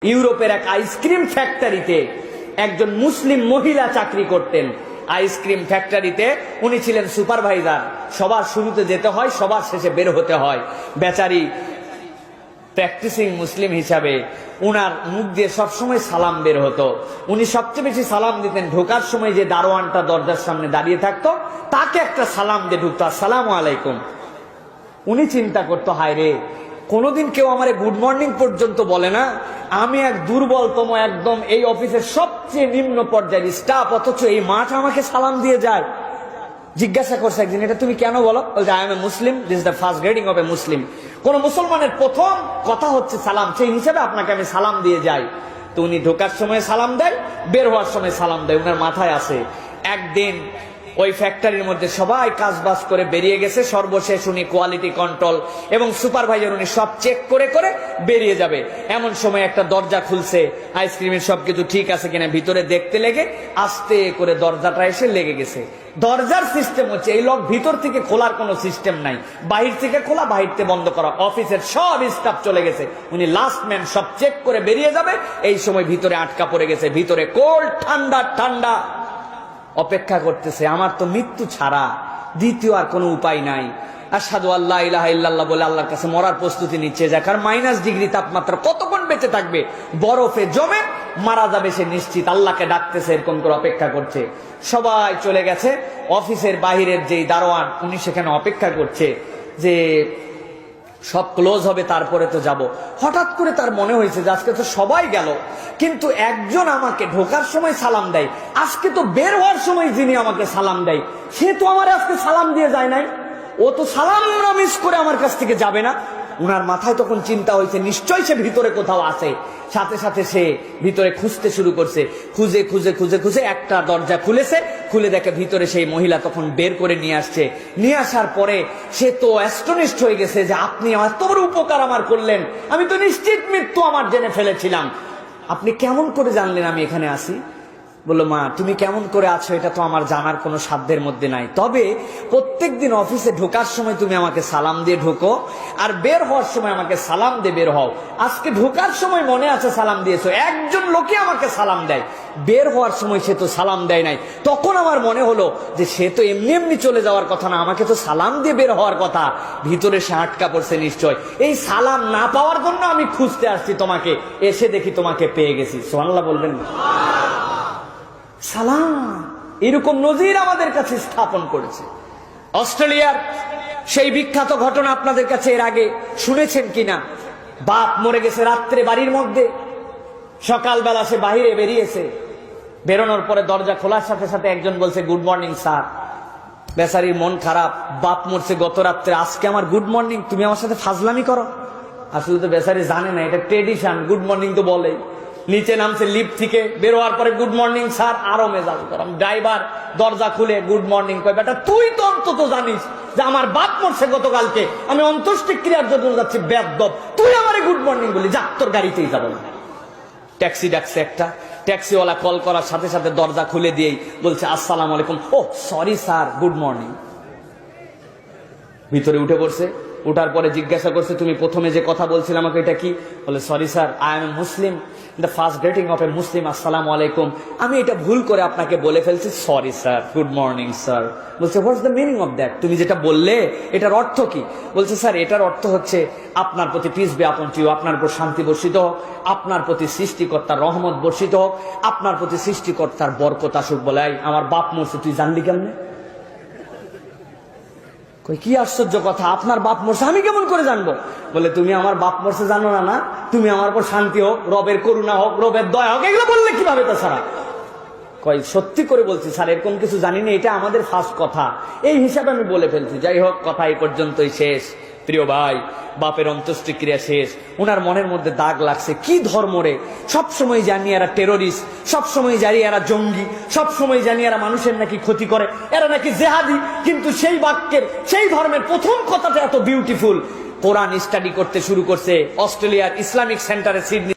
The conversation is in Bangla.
ইউরোপের এক আইসক্রিম ফ্যাক্টরিতে একজন মুসলিম মহিলা চাকরি করতেন। আইসক্রিম ফ্যাক্টরিতে উনি ছিলেন সুপারভাইজার। সবার শুরুতে যেতে হয়, সবার শেষে বের হতে হয়। বেচারি প্র্যাকটিসিং মুসলিম হিসাবে উনার মুখ দিয়ে সবসময় সালাম বের হতো। উনি সবচেয়ে বেশি সালাম দিতেন ঢোকার সময় যে দারোয়ানটা দরজার সামনে দাঁড়িয়ে থাকতো তাকে একটা সালাম দিয়ে ঢুকতো, আসসালামু আলাইকুম। উনি চিন্তা করতো, হায় রে, কোনোদিন কেউ আমারে গুড মর্নিং পর্যন্ত বলে না, আমি এক দুর্বলতম একদম এই অফিসের সবচেয়ে নিম্ন পর্যায়ের স্টাফ, অথচ এই মাঠ আমাকে সালাম দিয়ে যায়। জিজ্ঞাসা করছে একদিন, এটা তুমি কেন বলো? বলছে, I am a Muslim, this is the first grading of a Muslim. কোন মুসলমানের প্রথম কথা হচ্ছে সালাম, সেই হিসেবে আপনাকে আমি সালাম দিয়ে যাই। তো উনি ঢোকার সময় সালাম দেয়, বের হওয়ার সময় সালাম দেয়। উনার মাথায় আছে একদিন ওই ফ্যাক্টরির মধ্যে সবাই কাজ বাজ করে বেরিয়ে গেছে, সর্বশেষ উনি কোয়ালিটি কন্ট্রোল এবং সুপারভাইজার উনি সব চেক করে করে বেরিয়ে যাবে। এমন সময় একটা দরজা খুলছে, আইসক্রিমের সবকিছু ঠিক আছে কিনা ভিতরে দেখতে লেগে আস্তে করে দরজাটা এসে লেগে গেছে। দরজার সিস্টেম হচ্ছে এই লক ভিতর থেকে খোলার কোনো সিস্টেম নাই, বাহির থেকে খোলা, বাহির থেকে বন্ধ করা। অফিসের সব স্টাফ চলে গেছে, উনি লাস্ট ম্যান, সব চেক করে বেরিয়ে যাবে। এই সময় ভিতরে আটকা পড়ে গেছে, ভিতরে কোল্ড ঠান্ডা ঠান্ডা অপেক্ষা করতেছে। আমার তো মৃত্যু ছাড়া দ্বিতীয় আর কোনো উপায় নাই। আশহাদু আল্লা ইলাহা ইল্লাল্লাহ বলে আল্লাহর কাছে মরার প্রস্তুতি নিচ্ছে। যাকার -ডিগ্রি তাপমাত্রা, কতক্ষণ বেঁচে থাকবে, বরফে জমে মারা যাবে সে নিশ্চিত। আল্লাহকে ডাকতেছে, এরকম করে অপেক্ষা করছে। সবাই চলে গেছে, অফিসের বাহিরের যেই দারোয়ান উনি সেখানে অপেক্ষা করছে যে সব ক্লোজ হবে তারপরে তো যাব। হঠাৎ করে তার মনে হয়েছে যে আজকে তো সবাই গেল, কিন্তু একজন আমাকে ঢোকার সময় সালাম দেয়, আজকে তো বের হওয়ার সময় যিনি আমাকে সালাম দেয় সে তো আমার আজকে সালাম দিয়ে যায় নাই, ও তো সালাম মিস করে আমার কাছ থেকে যাবে না। উনার মাথায় তখন চিন্তা হয়েছে নিশ্চয়ই সে ভিতরে কোথাও আছে। সাথে সাথে সে ভিতরে খুঁজতে শুরু করছে, খুঁজে খুঁজে খুঁজে খুঁজে একটা দরজা খুলেছে, খুলে দেখে ভিতরে সেই মহিলা তখন বের করে নিয়ে আসছে। নিয়ে আসার পরে সে তো অ্যাস্টনিশড হয়ে গেছে যে আপনি এত বড় উপকার আমার করলেন, আমি তো নিশ্চিত মৃত্যু আমার জেনে ফেলেছিলাম, আপনি কেমন করে জানলেন আমি এখানে আছি? বললো, মা তুমি কেমন করে আছো এটা তো আমার জানার কোনো সাধ্যের মধ্যে নাই, তবে প্রত্যেকদিন অফিসে ঢোকার সময় তুমি আমাকে সালাম দিয়ে ঢোকো আর বের হওয়ার সময় আমাকে সালাম দিয়ে বের হও। আজকে ঢোকার সময় মনে আছে সালাম দিয়েছো, একজন লোকে আমাকে সালাম দেয়, বের হওয়ার সময় সে তো সালাম দেয় নাই। তখন আমার মনে হলো যে সে তো এমনি এমনি চলে যাওয়ার কথা না, আমাকে তো সালাম দিয়ে বের হওয়ার কথা। ভিতরে সে আটকা পড়ছে নিশ্চয়, এই সালাম না পাওয়ার জন্য আমি খুঁজতে আসছি তোমাকে, এসে দেখি তোমাকে পেয়ে গেছি। সুবহানাল্লাহ বলবেন না? সালাম এরকম নজির আমাদের কাছে স্থাপন করেছে। অস্ট্রেলিয়ার সেই বিখ্যাত ঘটনা আপনাদের কাছে এর আগে শুনেছেন কিনা? বাপ মরে গেছে রাত্রে বাড়ির মধ্যে, সকালবেলা সে বাহিরে বেরিয়েছে, বেরোনোর পরে দরজা খোলার সাথে সাথে একজন বলছে, গুড মর্নিং স্যার। বেচারির মন খারাপ, বাপ মরছে গত রাত্রে, আজকে আমার গুড মর্নিং, তুমি আমার সাথে ফাজলামি করো। আসলে তো বেচারি জানে না এটা ট্রেডিশন, গুড মর্নিং তো বলেই। নিচে নামছে লিফট থেকে, বের হওয়ার পরে গুড মর্নিং স্যার, আরো মেজাজ গরম। ড্রাইভার দরজা খুলে গুড মর্নিং কয়, বেটা তুই তো অন্তত জানিস যে আমার বাপ মরছে গতকালকে, আমি অন্ত্যেষ্টিক্রিয়ার জন্য যাচ্ছি, বেয়াদব, তুই আমারে গুড মর্নিং বলি, যা তোর গাড়িতেই যাবো না। ট্যাক্সি ডাকছে একটা, ট্যাক্সিওয়ালা কল করার সাথে সাথে দরজা খুলে দিয়েই বলছে, আসসালামু আলাইকুম। ও সরি স্যার, গুড মর্নিং। ভিতরে উঠে পড়ছে, উঠার পরে জিজ্ঞাসা করছে, তুমি প্রথমে যে কথা বলছিলে আমাকে এটা কি? বলে, sorry sir, I am a Muslim, the first greeting of a Muslim, আসসালামু আলাইকুম, আমি এটা ভুল করে আপনাকে বলে ফেলছি, sorry sir, good morning sir. বলছে, what's the meaning of that? তুমি যেটা বললে এটার অর্থ কি? বলছে, স্যার এটার অর্থ হচ্ছে আপনার প্রতি পিস বি আপন ইউ, আপনার উপর শান্তি বর্ষিত হোক, আপনার প্রতি সৃষ্টিকর্তার রহমত বর্ষিত হোক, আপনার প্রতি সৃষ্টিকর্তার বরকত আসুক। বলে, আমার বাপ মরছে তুই জানলি কেমনে? কি আশ্চর্য কথা, আপনার বাপ মরছে আমি কেমন করে জানবো? বলে, তুমি আমার বাপ মরছে জানো না, না তুমি আমার উপর শান্তি হোক, রবের করুণা হোক, রবের দয়া হোক, এগুলো বললে কিভাবে? তাছাড়া কই সত্যি করে বলছি স্যার, এরকম কিছু জানি না, এটা আমাদের ফার্স্ট কথা, এই হিসাবে আমি বলে ফেলছি। যাই হোক, কথা এই পর্যন্তই শেষ। প্রিয় ভাই, বাপের অন্ত্যেষ্টিক্রিয়া শেষ, উনার মনের মধ্যে দাগ লাগছে, কি ধর্মরে সবসময় জানি এরা টেরোরিস্ট, সবসময় জানি এরা জঙ্গি, সবসময় জানি এরা মানুষের নাকি ক্ষতি করে, এরা নাকি জেহাদি, কিন্তু সেই বাক্যের সেই ধর্মের প্রথম কথাটা এত বিউটিফুল। কোরআন স্টাডি করতে শুরু করছে অস্ট্রেলিয়ার ইসলামিক সেন্টারে সিডনি।